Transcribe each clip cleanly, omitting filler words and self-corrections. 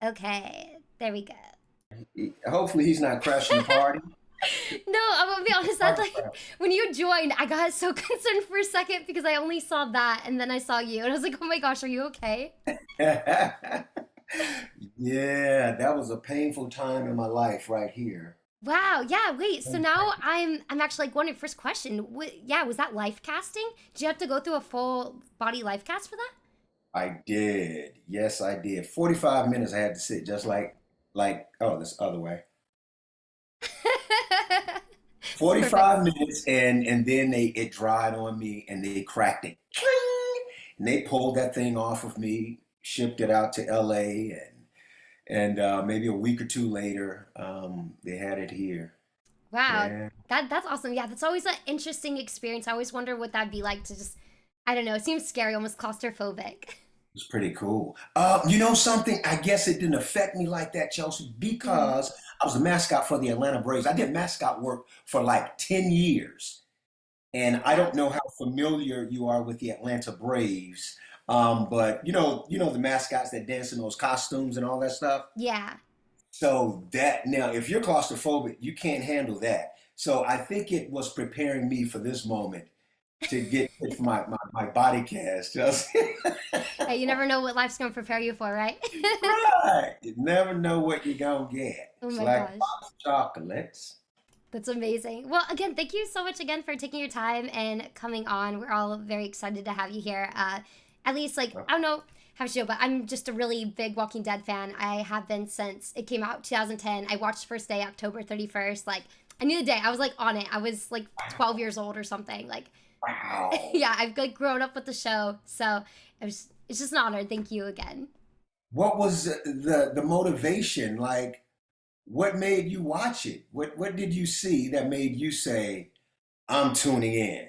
Okay, there we go. Hopefully he's not crashing the party. No, I'm gonna be honest. That's like when you joined, I got so concerned for a second because I only saw that and then I saw you and I was like, oh my gosh, are you okay? Yeah, that was a painful time in my life right here. Wow. Yeah. Wait. So now I'm actually like wondering. First question. Yeah. Was that life casting? Did you have to go through a full body life cast for I did. Yes, I did. 45 minutes I had to sit just like oh, this other way. that? 45 Perfect. minutes and then it dried on me and they cracked it. And they pulled that thing off of me, shipped it out to LA and maybe a week or two later, they had it here. Wow. Yeah. That's awesome. Yeah. That's always an interesting experience. I always wonder what that'd be like to just. I don't know. It seems scary, almost claustrophobic. It's pretty cool. You know something? I guess it didn't affect me like that, Chelsea, Mhm. because I was a mascot for the Atlanta Braves. I did mascot work for like 10 years. And I Wow. don't know how familiar you are with the Atlanta Braves, but you know the mascots that dance in those costumes and all that stuff. Yeah. So that now, if you're claustrophobic, you can't handle that. So I think it was preparing me for this moment to get for my body cast. Just Hey, you never know what life's gonna prepare you for, right? right. You never know what you're gonna get. Oh It's my like a gosh. box of chocolates. That's amazing. Well, again, thank you so much again for taking your time and coming on. We're all very excited to have you here. At least, like, I don't know how to show, but I'm just a really big Walking Dead fan. I have been since it came out 2010. I watched first day, October 31st. Like, I knew the day. I was like on it. I was like 12 years old or something. Like, Wow. yeah, I've like grown up with the show. So it's just an honor. Thank you again. What was the motivation? Like, what made you watch it? What did you see that made you say, "I'm tuning in.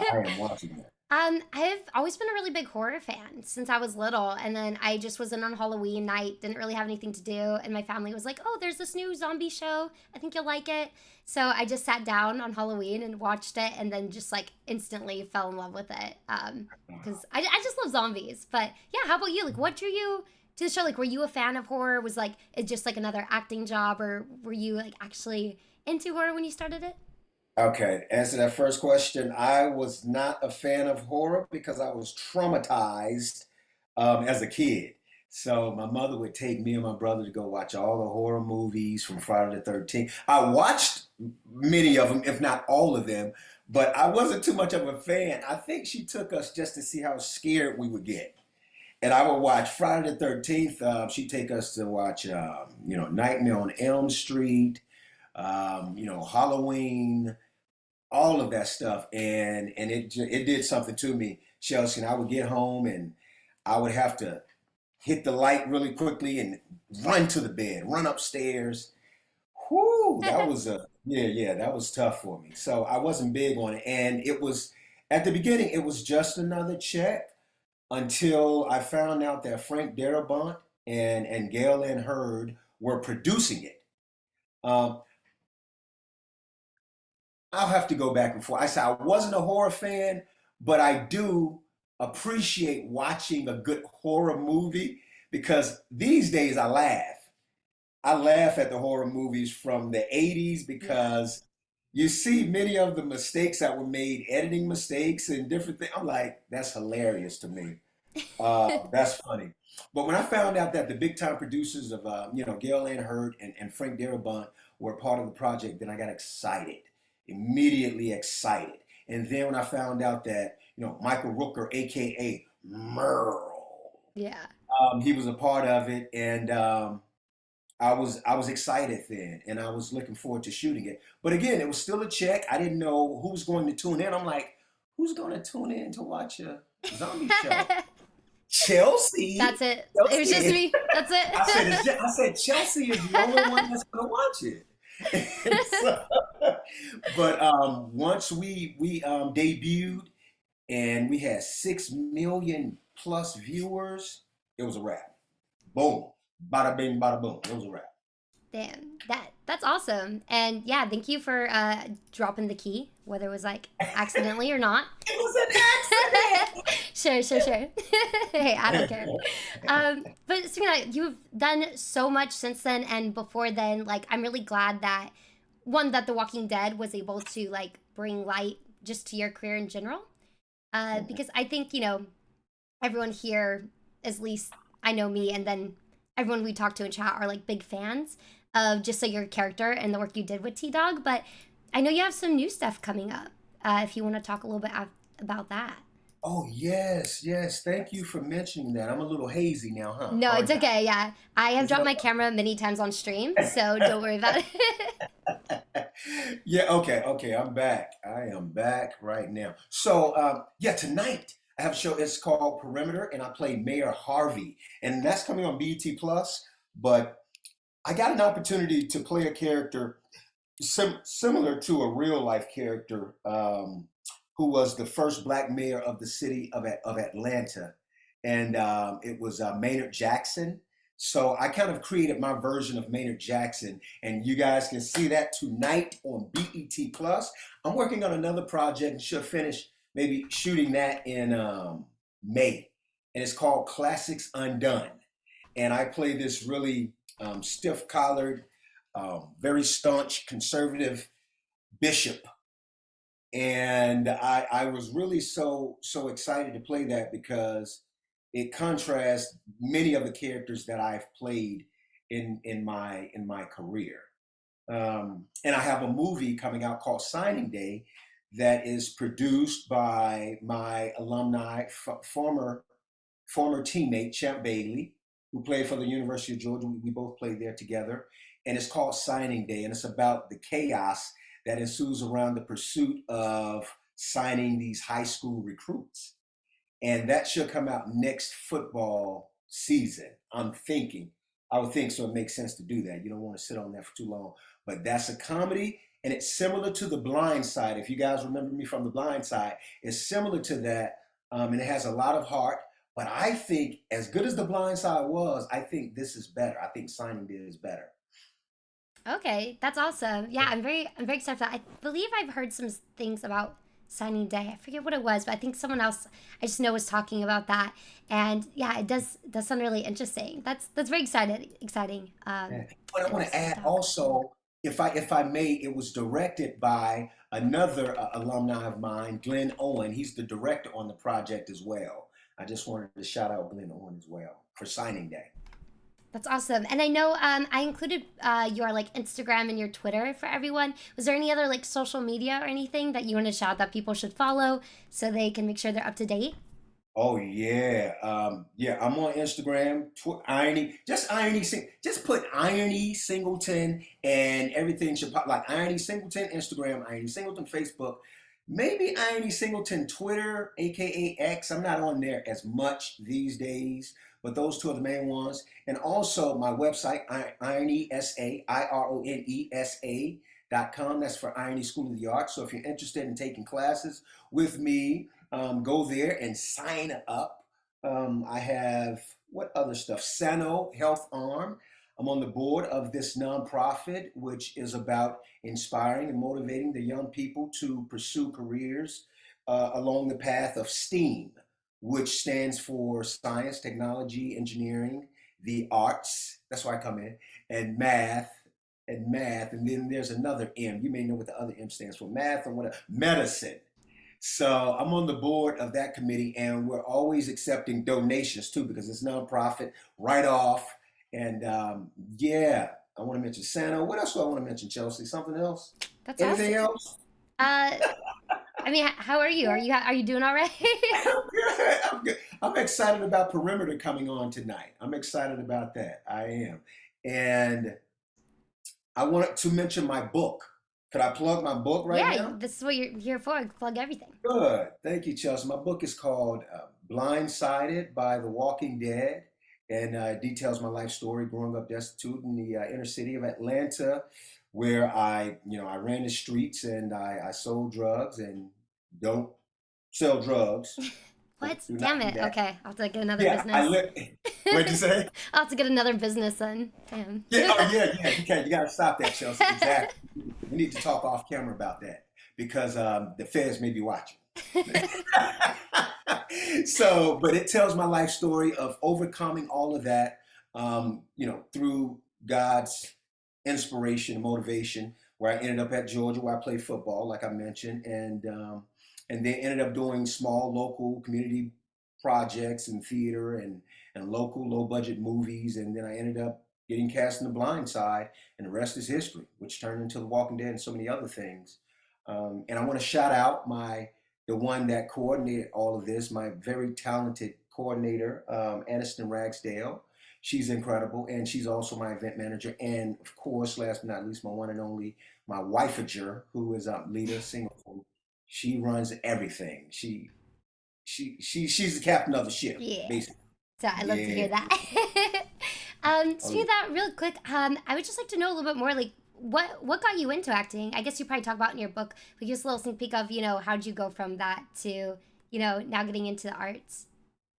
I am watching it." I've always been a really big horror fan since I was little, and then I just was in on Halloween night, didn't really have anything to do, and my family was like, "Oh, there's this new zombie show. I think you'll like it." So I just sat down on Halloween and watched it, and then just like instantly fell in love with it. Because I just love zombies. But yeah, how about you? Like, what drew you to the show? Like, were you a fan of horror? Was like it just like another acting job, or were you like actually into horror when you started it? Okay, answer that first question. I was not a fan of horror because I was traumatized as a kid. So my mother would take me and my brother to go watch all the horror movies from Friday the 13th. I watched many of them, if not all of them, but I wasn't too much of a fan. I think she took us just to see how scared we would get. And I would watch Friday the 13th. She'd take us to watch, Nightmare on Elm Street, Halloween, all of that stuff, and it did something to me, Chelsea. And I would get home and I would have to hit the light really quickly and run to the bed, run upstairs. Whoo, that was a yeah, that was tough for me. So I wasn't big on it, and it was at the beginning. It was just another check until I found out that Frank Darabont and Gail and Hurd were producing it. Um, I'll have to go back and forth. I said I wasn't a horror fan, but I do appreciate watching a good horror movie because these days I laugh. I laugh at the horror movies from the 80s Yeah. because you see many of the mistakes that were made, editing mistakes and different things. I'm like, that's hilarious to me. That's funny. But when I found out that the big time producers of, Gail Ann Hurd and Frank Darabont were part of the project, then I got excited, immediately excited. And then when I found out that, Michael Rooker, AKA Merle, Yeah. he was a part of it, and I was excited then, and I was looking forward to shooting it. But again, it was still a check. I didn't know who was going to tune in. I'm like, who's going to tune in to watch a zombie show? That's Chelsea. it. It was just Chelsea. me. That's I it. said Chelsea is the only one that's gonna watch it. And so, but once we debuted and we had 6 million plus viewers, it was a wrap. Boom, bada bing, bada boom. It was a wrap. Damn, that's awesome. And yeah, thank you for dropping the key, whether it was like accidentally or not. It was an accident. Sure, sure, sure. Hey, I don't care. But Serena, you've done so much since then and before then. Like, I'm really glad that one that The Walking Dead was able to like bring light just to your career in general. Because I think everyone here, at least I know me, and then everyone we talk to in chat are like big fans of just your character and the work you did with T Dog. But I know you have some new stuff coming up. If you want to talk a little bit about that. Oh, yes, yes. Thank you for mentioning that. I'm a little hazy now, huh? No, it's Aren't I? okay. Yeah, I have Is it dropped my camera many times on stream, so don't worry about it. okay? Yeah, okay, okay. I'm back. I am back right now. So, yeah, tonight I have a show. It's called Perimeter, and I play Mayor Harvey, and that's coming on BET Plus. But I got an opportunity to play a character similar to a real life character who was the first black mayor of the city of Atlanta. And it was Maynard Jackson. So I kind of created my version of Maynard Jackson, and you guys can see that tonight on BET Plus. I'm working on another project and should finish maybe shooting that in May, and it's called Classics Undone. And I play this really stiff-collared, very staunch conservative bishop, and I was really so excited to play that because it contrasts many of the characters that I've played in my career. And I have a movie coming out called Signing Day that is produced by my alumni, former teammate Champ Bailey, who played for the University of Georgia. We both played there together, and it's called Signing Day, and it's about the chaos that ensues around the pursuit of signing these high school recruits. And that should come out next football season. I'm thinking. I would think so. It makes sense to do that. You don't want to sit on that for too long. But that's a comedy, and it's similar to The Blind Side. If you guys remember me from The Blind Side, it's similar to that, and it has a lot of heart. But I think, as good as The Blind Side was, I think this is better. I think Signing Day is better. Okay, that's awesome. Yeah, I'm very excited for that. I believe I've heard some things about signing day. I forget what it was, but I think someone else I just know was talking about that. And yeah, it does sound really interesting. That's very exciting. Yeah. But I For want this to add dog. also, if I may, it was directed by another alumni of mine, Glenn Owen. He's the director on the project as well. I just wanted to shout out Glenn Owen as well for signing day. That's awesome. And I know I included your like Instagram and your Twitter for everyone. Was there any other like social media or anything that you want to shout that people should follow so they can make sure they're up to date? Oh yeah, yeah. I'm on Instagram, Irony, just just put Irony Singleton, and everything should pop. Like Irony Singleton Instagram, Irony Singleton Facebook, maybe Irony Singleton Twitter, aka X. I'm not on there as much these days, but those two are the main ones. And also my website, Irony IronESA.com. That's for Irony School of the Arts. So if you're interested in taking classes with me, go there and sign up. I have what other stuff? Sano Health Arm. I'm on the board of this nonprofit, which is about inspiring and motivating the young people to pursue careers along the path of STEAM, which stands for science, technology, engineering, the arts. That's where I come in, and math. And then there's another M. You may know what the other M stands for. Math and what? Medicine. So I'm on the board of that committee, and we're always accepting donations too because it's nonprofit, right off. And yeah, I want to mention Santa. What else do I want to mention, Chelsea? Something else? That's Anything awesome. else? Uh, I mean, how are you? Are you doing all right? I'm good. I'm good. I'm excited about Perimeter coming on tonight. I'm excited about that. I am. And I wanted to mention my book. Could I plug my book right Yeah, now? this is what you're here for. Plug everything. Good. Thank you, Chelsea. My book is called Blindsided by the Walking Dead, and details my life story growing up destitute in the inner city of Atlanta, where I ran the streets and I sold drugs and don't sell drugs. What? Do not Damn do it. that. Okay, I'll have to get another Yeah, I business. live. What'd you say? I'll have to get another business then. Damn. Yeah, oh yeah, yeah. You can't. You got to stop that, Chelsea. Exactly. We need to talk off camera about that because the feds may be watching. So, but it tells my life story of overcoming all of that, through God's inspiration and motivation. Where I ended up at Georgia, where I played football, like I mentioned, and then ended up doing small local community projects and theater and local low budget movies, and then I ended up getting cast in The Blind Side, and the rest is history, which turned into The Walking Dead and so many other things. And I want to shout out the one that coordinated all of this, my very talented coordinator, Aniston Ragsdale. She's incredible, and she's also my event manager. And of course, last but not least, my one and only, my wifeager, who is Lita Singleton. She runs everything. She's the captain of the ship, Yeah. basically. So I love to Yeah. hear that. Oh, Speaking of that, real quick, I would just like to know a little bit more, like what got you into acting? I guess you probably talk about in your book, but give us a little sneak peek of, how did you go from that to, now getting into the arts?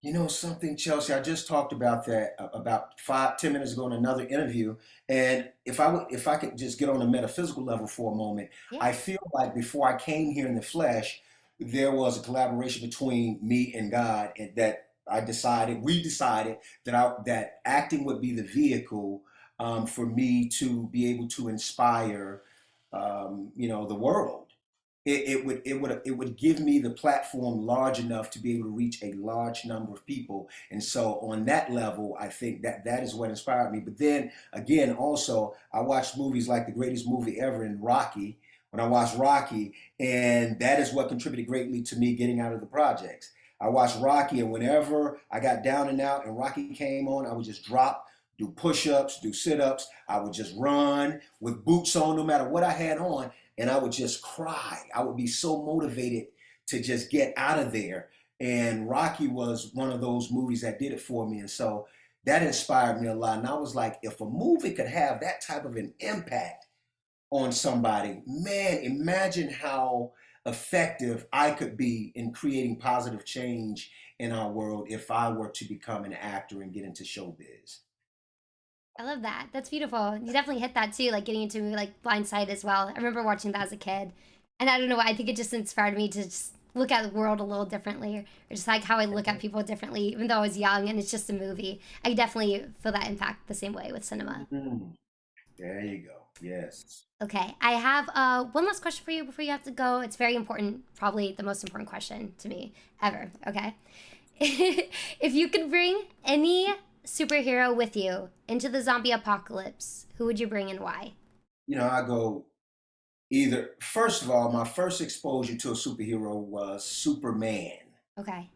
you know something, Chelsea? I just talked about that about 5, 10 minutes ago in another interview. And if I could just get on a metaphysical level for a moment, Yeah. I feel like before I came here in the flesh, there was a collaboration between me and God, and that we decided that acting would be the vehicle for me to be able to inspire, the world. It would give me the platform large enough to be able to reach a large number of people. And so on that level, I think that is what inspired me. But then again, also I watched movies like the greatest movie ever in Rocky, when I watched Rocky, and that is what contributed greatly to me getting out of the projects. I watched Rocky, and whenever I got down and out and Rocky came on, I would just drop, do push-ups, do sit-ups. I would just run with boots on, no matter what I had on, and I would just cry. I would be so motivated to just get out of there. And Rocky was one of those movies that did it for me. And so that inspired me a lot. And I was like, if a movie could have that type of an impact on somebody, man, imagine how effective I could be in creating positive change in our world if I were to become an actor and get into showbiz. I love that. That's beautiful. You definitely hit that too, like getting into a movie like Blind Side as well. I remember watching that as a kid. And I don't know why, I think it just inspired me to just look at the world a little differently, or just like how I look at people differently, even though I was young and it's just a movie. I definitely feel that impact the same way with cinema. Mhm. There you go. Yes. Okay, I have one last question for you before you have to go. It's very important, probably the most important question to me ever. Okay. If you could bring any superhero with you into the zombie apocalypse, who would you bring and why? I go either, first of all, my first exposure to a superhero was Superman. Okay.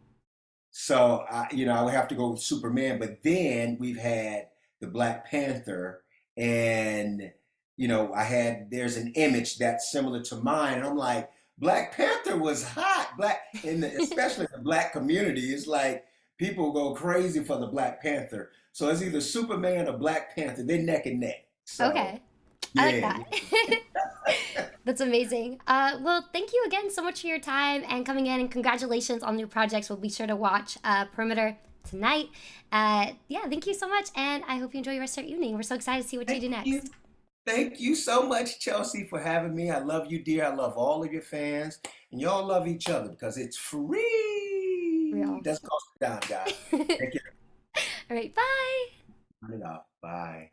So I would have to go with Superman. But then we've had the Black Panther, and there's an image that's similar to mine, and I'm like, Black Panther was hot, especially in the black community. It's like people go crazy for the Black Panther. So it's either Superman or Black Panther. They're neck and neck. So Okay. I like yeah, that. That's amazing. Well, thank you again so much for your time and coming in, and congratulations on your projects. We'll be sure to watch Perimeter tonight. Yeah, thank you so much, and I hope you enjoy the rest of your evening. We're so excited to see what you thank do you. next. Thank you so much, Chelsea, for having me. I love you, dear. I love all of your fans. And y'all love each other because it's free. Real. Doesn't cost a dime, guys. All Take care. right, bye. Turn it off. Bye.